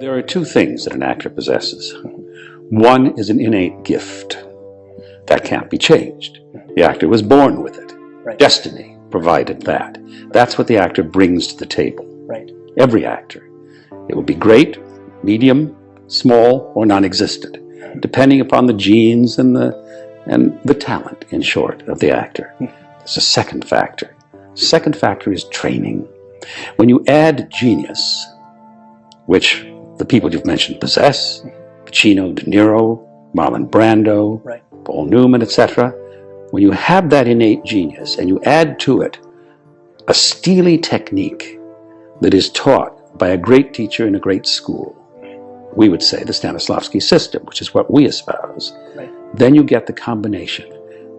There are two things that an actor possesses. One is an innate gift. That can't be changed. The actor was born with it. Right. Destiny provided that. That's what the actor brings to the table. Right. Every actor. It will be great, medium, small, or non-existent, depending upon the genes and the talent, in short, of the actor. There's a second factor. Second factor is training. When you add genius, which the people you've mentioned possess, Pacino, De Niro, Marlon Brando, right. Paul Newman, etc., when you have that innate genius and you add to it a steely technique that is taught by a great teacher in a great school, we would say the Stanislavski system, which is what we espouse, right. Then you get the combination,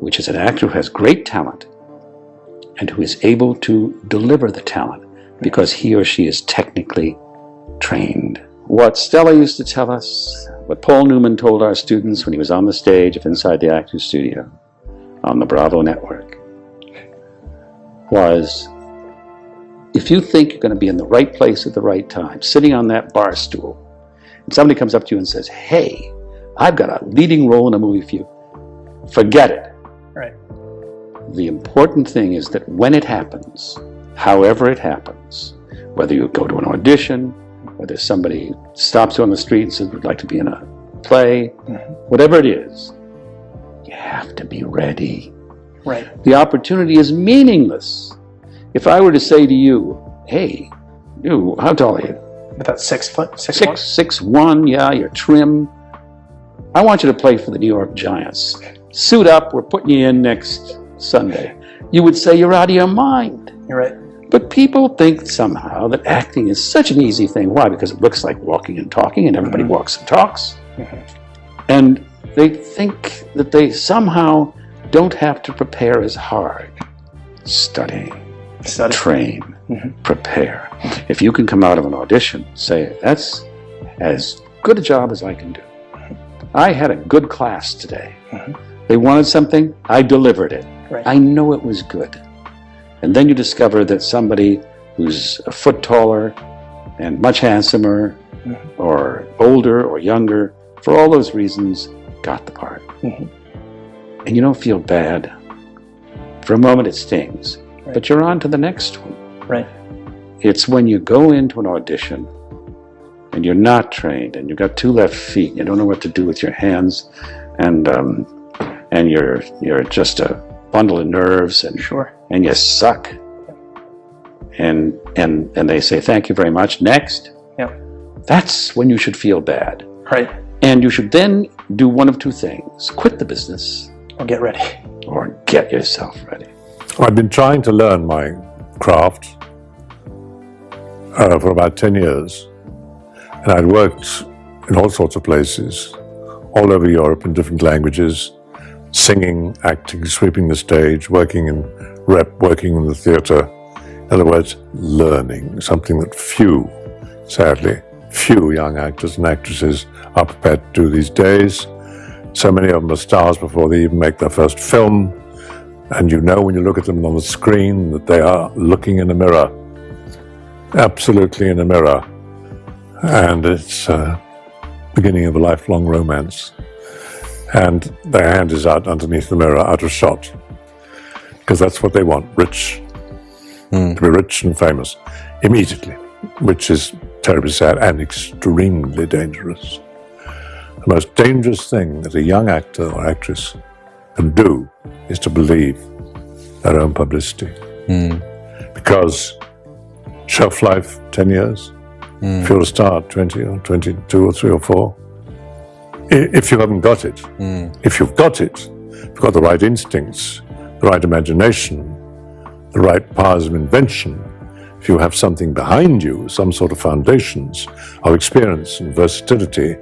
which is an actor who has great talent and who is able to deliver the talent because he or she is technically trained. What Stella used to tell us, what Paul Newman told our students when he was on the stage of Inside the Actors Studio on the Bravo Network, was, if you think you're going to be in the right place at the right time, sitting on that bar stool, and somebody comes up to you and says, hey, I've got a leading role in a movie for you, forget it. Right. The important thing is that when it happens, however it happens, whether you go to an audition, whether somebody stops you on the street and says, we'd like to be in a play, whatever it is, you have to be ready. Right. The opportunity is meaningless. If I were to say to you, hey, you, how tall are you? About 6 foot? 6'1", yeah, you're trim. I want you to play for the New York Giants. Suit up, we're putting you in next Sunday. You would say you're out of your mind. You're right. But people think somehow that acting is such an easy thing. Why? Because it looks like walking and talking, and everybody walks and talks. And they think that they somehow don't have to prepare as hard. Study. Train. Prepare. If you can come out of an audition, say, that's as good a job as I can do. I had a good class today. They wanted something, I delivered it. Right. I know it was good. And then you discover that somebody who's a foot taller and much handsomer or older or younger, for all those reasons, got the part. And you don't feel bad. For a moment it stings, but you're on to the next one. Right. It's when you go into an audition and you're not trained and you've got two left feet and you don't know what to do with your hands and you're just a bundle of nerves and and you suck and they say thank you very much, next. That's when you should feel bad. Right. And you should then do one of two things: quit the business or get ready. Or get yourself ready. I've been trying to learn my craft for about 10 years, and I'd worked in all sorts of places all over Europe in different languages, singing, acting, sweeping the stage, working in rep, working in the theatre. In other words, learning, something that sadly, few young actors and actresses are prepared to do these days. So many of them are stars before they even make their first film, and you know when you look at them on the screen that they are looking in a mirror, absolutely in a mirror, and it's beginning of a lifelong romance. And their hand is out underneath the mirror, out of shot, because that's what they want, rich, to be rich and famous immediately, which is terribly sad and extremely dangerous. The most dangerous thing that a young actor or actress can do is to believe their own publicity. Because shelf life, 10 years, if you're a star at 20 or 22 or 3 or 4, if you haven't got it, if you've got it, you've got the right instincts, the right imagination, the right powers of invention, if you have something behind you, some sort of foundations of experience and versatility,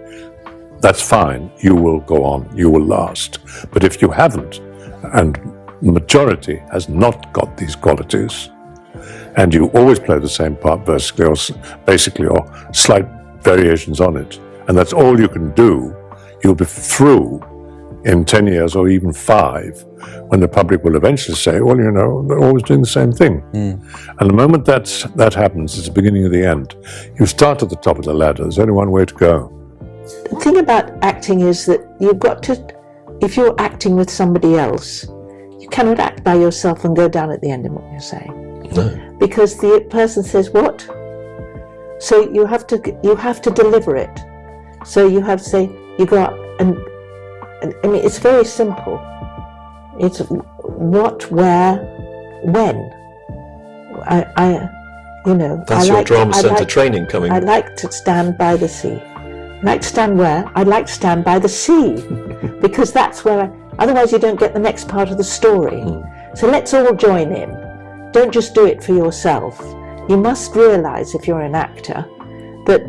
that's fine, you will go on, you will last. But if you haven't, and the majority has not got these qualities, and you always play the same part basically, or slight variations on it, and that's all you can do, you'll be through in 10 years or even 5, when the public will eventually say, well, you know, they're always doing the same thing. And the moment that happens, it's the beginning of the end. You start at the top of the ladder. There's only one way to go. The thing about acting is that you've got to, if you're acting with somebody else, you cannot act by yourself and go down at the end of what you're saying. No. Because the person says, what? So you have to deliver it. So you have to say, you go up and I mean, it's very simple. It's what, where, when. That's your drama centre training coming. I like to stand by the sea. I like to stand where? I'd like to stand by the sea, because that's where. Otherwise, you don't get the next part of the story. So let's all join in. Don't just do it for yourself. You must realise, if you're an actor, that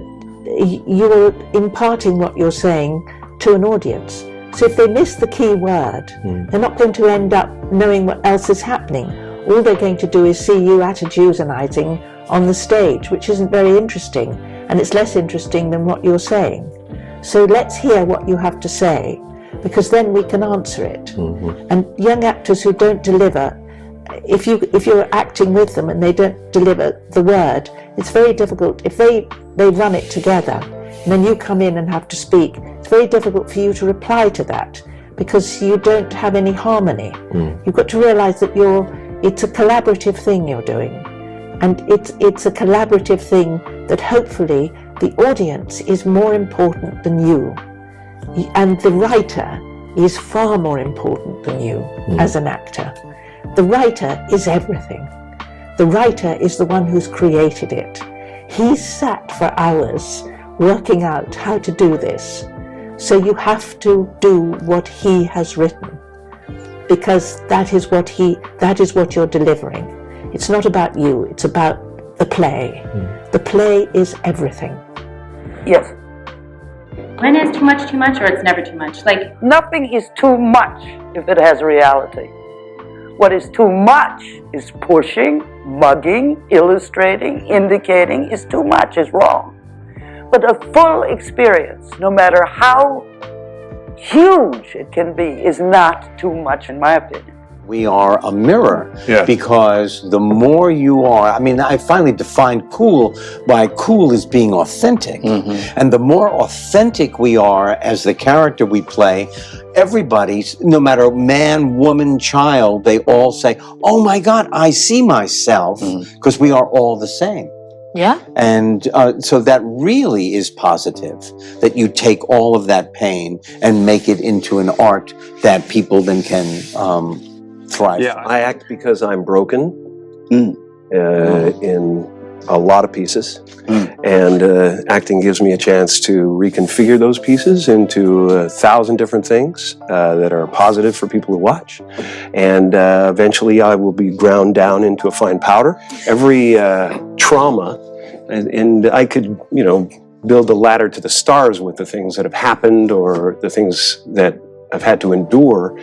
you are imparting what you're saying to an audience. So if they miss the key word, they're not going to end up knowing what else is happening. All they're going to do is see you attitudinising on the stage, which isn't very interesting, and it's less interesting than what you're saying. So let's hear what you have to say, because then we can answer it. And young actors who don't deliver, if you're acting with them and they don't deliver the word, it's very difficult. If they run it together, and then you come in and have to speak, it's very difficult for you to reply to that, because you don't have any harmony. You've got to realise that it's a collaborative thing you're doing, and it's a collaborative thing that hopefully the audience is more important than you, and the writer is far more important than you as an actor. The writer is everything. The writer is the one who's created it. He sat for hours working out how to do this. So you have to do what he has written, because that is what you're delivering. It's not about you, it's about the play. The play is everything. Yes. When is too much, or it's never too much? Like, Nothing is too much if it has reality. What is too much is pushing, mugging, illustrating, indicating is too much, is wrong. But a full experience, no matter how huge it can be, is not too much, in my opinion. We are a mirror, Yeah. because the more you are, I mean, I finally defined cool by cool as being authentic. And the more authentic we are as the character we play, everybody's, no matter man, woman, child, they all say, oh my God, I see myself, because we are all the same. Yeah. And so that really is positive, that you take all of that pain and make it into an art that people then can thrive. Yeah, I act because I'm broken in a lot of pieces, and acting gives me a chance to reconfigure those pieces into 1,000 different things that are positive for people who watch, and eventually I will be ground down into a fine powder. Every trauma, and I could, build a ladder to the stars with the things that have happened or the things that I've had to endure,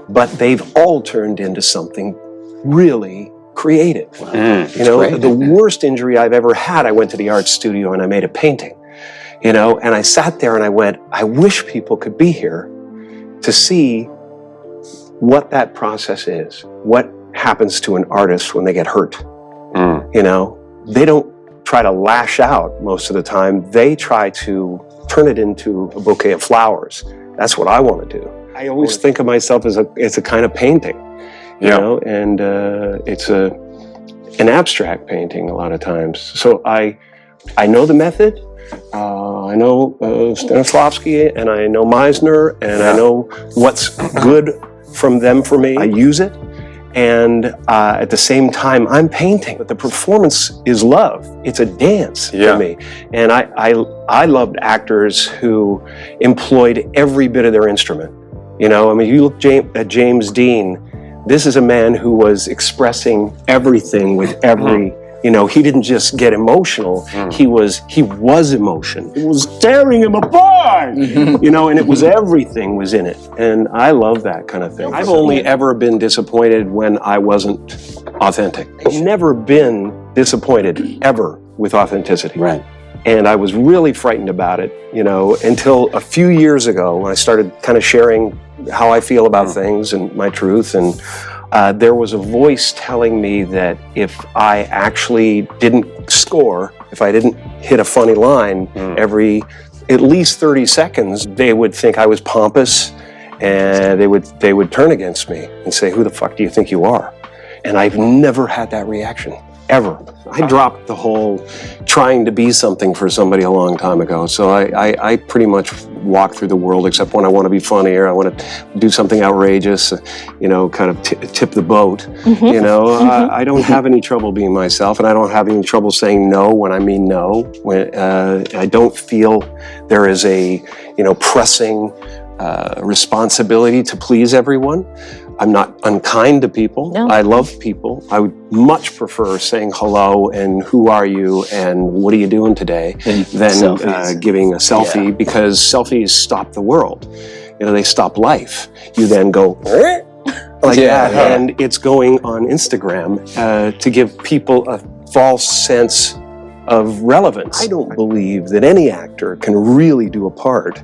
but they've all turned into something really creative. The worst injury I've ever had, I went to the art studio and I made a painting, and I sat there and I went, I wish people could be here to see what that process is, what happens to an artist when they get hurt. They don't try to lash out most of the time. They try to turn it into a bouquet of flowers. That's what I want to do. I always think of myself as a kind of painting, and it's an abstract painting a lot of times. So I know the method. I know Stanislavski, and I know Meisner, and I know what's good from them for me. I use it, and at the same time, I'm painting. But the performance is love. It's a dance for me. And I loved actors who employed every bit of their instrument. You look at James Dean. This is a man who was expressing everything with every. He didn't just get emotional. He was emotion. It was tearing him apart. And it was everything was in it. And I love that kind of thing. I've only ever been disappointed when I wasn't authentic. I've never been disappointed ever with authenticity. Right. And I was really frightened about it, you know, until a few years ago when I started kind of sharing how I feel about things and my truth. And there was a voice telling me that if I actually didn't score, if I didn't hit a funny line every at least 30 seconds, they would think I was pompous, and they would turn against me and say, "Who the fuck do you think you are?" And I've never had that reaction, ever. I dropped the whole trying to be something for somebody a long time ago. So I pretty much walk through the world, except when I want to be funny or I want to do something outrageous, you know, kind of tip the boat. You know, I don't have any trouble being myself, and I don't have any trouble saying no when I mean no. When I don't feel there is a, you know, pressing responsibility to please everyone. I'm not unkind to people. No. I love people. I would much prefer saying hello and who are you and what are you doing today than giving a selfie, because selfies stop the world. You know, they stop life. You then go like that, and it's going on Instagram to give people a false sense of relevance. I don't believe that any actor can really do a part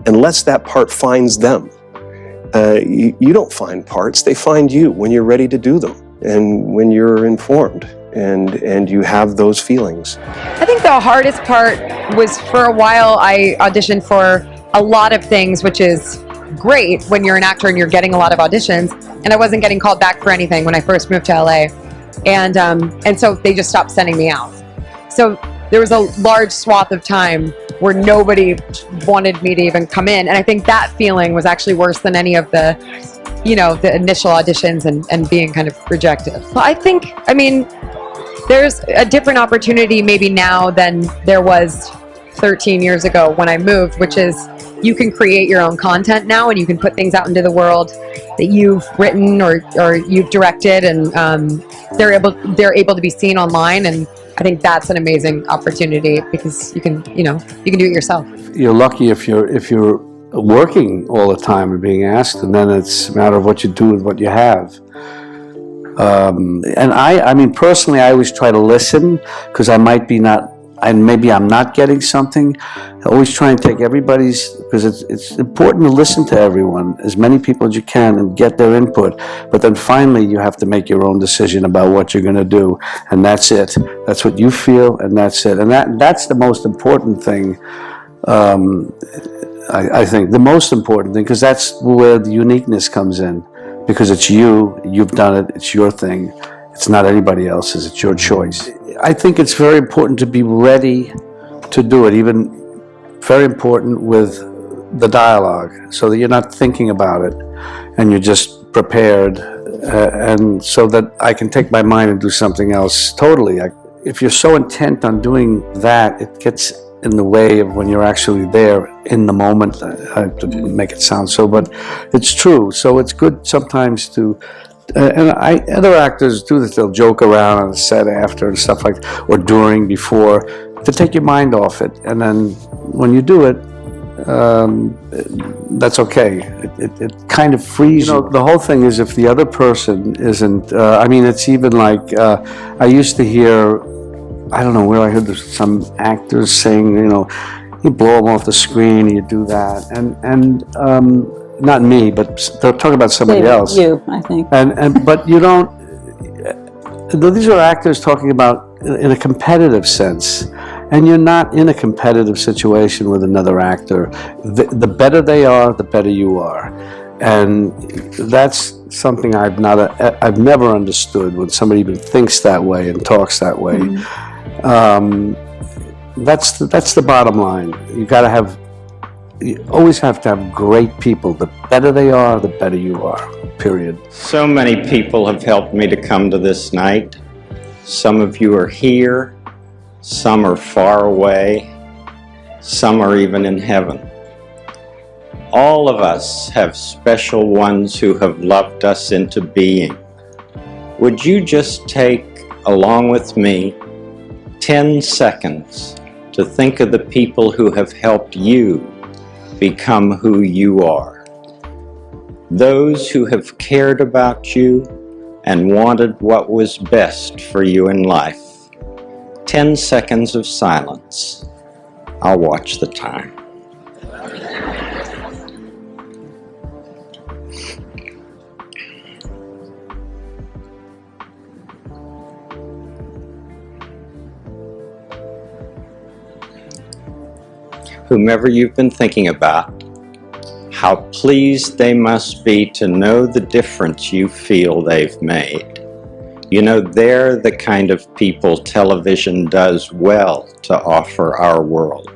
unless that part finds them. You don't find parts, they find you when you're ready to do them and when you're informed and you have those feelings. I think the hardest part was, for a while I auditioned for a lot of things, which is great when you're an actor and you're getting a lot of auditions, and I wasn't getting called back for anything when I first moved to LA, and so they just stopped sending me out. So there was a large swath of time where nobody wanted me to even come in. And I think that feeling was actually worse than any of the, you know, the initial auditions and being kind of rejected. Well, I mean, there's a different opportunity maybe now than there was 13 years ago when I moved, which is you can create your own content now, and you can put things out into the world that you've written or you've directed, and they're able to be seen online. And I think that's an amazing opportunity because you can do it yourself. You're lucky if you're working all the time and being asked, and then it's a matter of what you do with what you have. And I mean, personally, I always try to listen, because maybe I'm not getting something. I always try and take everybody's, because it's important to listen to everyone, as many people as you can, and get their input. But then finally, you have to make your own decision about what you're going to do, and that's it. That's what you feel, and that's it. And that's the most important thing. I think the most important thing, because that's where the uniqueness comes in, because it's you've done it, it's your thing. It's not anybody else's, it's your choice. I think it's very important to be ready to do it, even very important with the dialogue, so that you're not thinking about it and you're just prepared, and so that I can take my mind and do something else totally. If you're so intent on doing that, it gets in the way of when you're actually there in the moment. I didn't make it sound so, but it's true. So it's good sometimes to, and other actors do this, they'll joke around on the set after and stuff like that, or during, before, to take your mind off it. And then when you do it, that's okay. It kind of frees you. The whole thing is, if the other person isn't, I mean, it's even like, I used to hear, I don't know where I heard some actors saying, you blow them off the screen, you do that. And not me, but they're talking about somebody else. You, I think. But you don't, these are actors talking about in a competitive sense. And you're not in a competitive situation with another actor. The better they are, the better you are. And that's something I've never understood, when somebody even thinks that way and talks that way. That's the bottom line. You always have to have great people. The better they are, the better you are, period. So many people have helped me to come to this night. Some of you are here, some are far away, some are even in heaven. All of us have special ones who have loved us into being. Would you just take, along with me, 10 seconds to think of the people who have helped you become who you are? Those who have cared about you and wanted what was best for you in life. 10 seconds of silence. I'll watch the time. Whomever you've been thinking about, how pleased they must be to know the difference you feel they've made. You know, they're the kind of people television does well to offer our world.